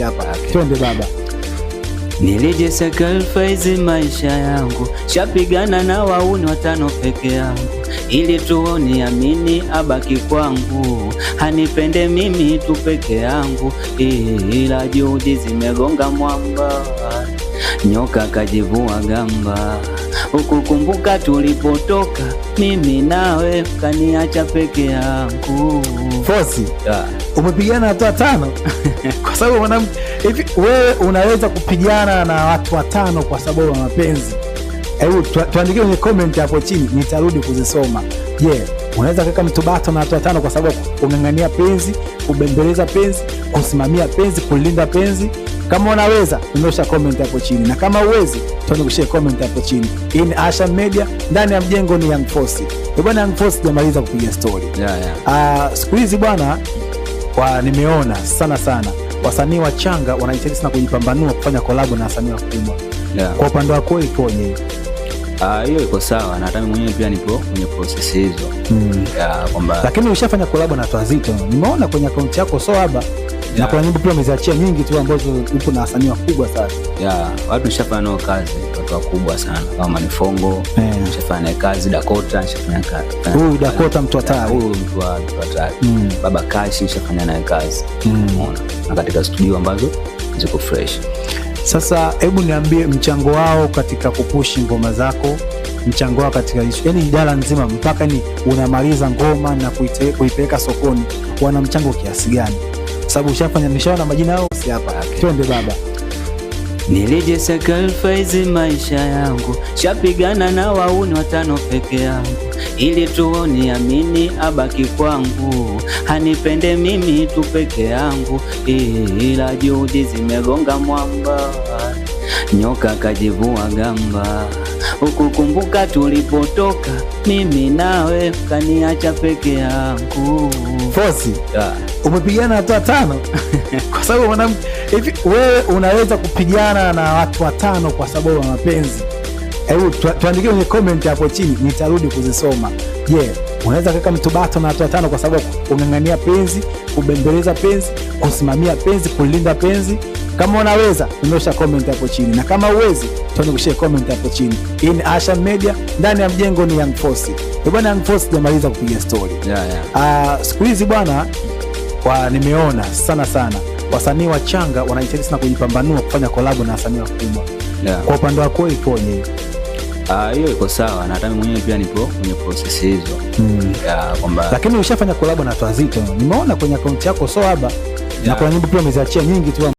hapa. Twende baba. Nilije sacrifice maisha yangu, shapigana na wauni 5 peke yangu, ili tuoni amini abaki kwangu, hanipende mimi tu peke yangu, ila juhudi zimegonga mwamba, nyoka kajivua gamba, ukukumbuka tulipotoka mimi nawe, kaniacha peke yangu. Fosi, umepigana watu 5 kwa sababu mwanamke. Hivi wewe unaweza kupigana na watu 5 kwa sababu ya mapenzi? Hebu tuandikie kwenye comment hapo chini, nitarudi kuzisoma. Je, unaweza kuweka mtu bato na watu 5 kwa sababu ungangania penzi, kubembeleza penzi, kusimamia penzi, kulinda penzi? Kama unaweza, nyosha comment hapo chini, na kama uwezi, tuandikie comment hapo chini. Hii ni Ashan Media, ndani ya mjengo ni Young Fosi. Bwana Young Fosi jamaliza kupiga story. Siku hizi bwana, nimeona sana wasanii wachanga wanahitaji sana kujipambanua, kufanya collab na wasanii wakubwa. Kwa upande wako ikoje? Hiyo iko sawa, na hata mimi mwenyewe pia nipo kwenye process hizo. Kwamba lakini ushafanya collab na watu wazito. Nimeona kwenye account yako haba. Na kuna nyimbo pia umeziachia nyingi tu ambazo upo na wasanii wakubwa sana. Watu nishafanya nao kazi, watu wakubwa sana kama Manifongo, nishafanya naye kazi, Dakota nishafanya kazi. Huyu Dakota mtu hatari. Huyu mtu hatari. Baba Kashi nishafanya naye kazi. Umeona? Na katika studio ambazo ziko fresh. Sasa hebu niambie mchango wao katika kupush ngoma zako, mchango wao katika yani idara nzima mpaka ni unamaliza ngoma na kuipeleka sokoni, wana mchango kiasi gani? Sababu ushafanya, nishaona majina yao si hapa. Twende baba. Nilije sacrifice maisha yangu, shapigana na wauni 5 peke yangu, ili tuoni amini abaki kwangu, hanipende mimi tu peke yangu, ila juhudi zimegonga mwamba, nyoka kajivua gamba, ukukumbuka tulipotoka mimi nawe, kaniacha peke yangu. Fosi, umepigana watu 5 kwa sababu mwanamke. Hivi wewe unaweza kupigana na watu 5 kwa sababu ya mapenzi? Hebu tuandikie kwenye comment hapo chini, nitarudi kuzisoma. Je, unaweza kuweka mtu bato na watu 5 kwa sababu ungangania penzi, kubembeleza penzi, kusimamia penzi, kulinda penzi? Kama unaweza, nyosha comment hapo chini, na kama uwezi, tuandikie comment hapo chini. Hii ni Ashan Media, ndani ya mjengo ni Young Fosi. Bwana Young Fosi jamaliza kupiga story. Siku hizi bwana, nimeona sana wasanii wachanga wanahitaji sana kujipambanua, kufanya collab na wasanii wakubwa. Kwa upande wako ikoje? Hiyo iko sawa, na hata mimi mwenyewe pia nipo kwenye process hizo. Kwamba lakini ushafanya collab na watu wazito. Nimeona kwenye account yako haba. Na kuna nyimbo pia umeziachia nyingi tu.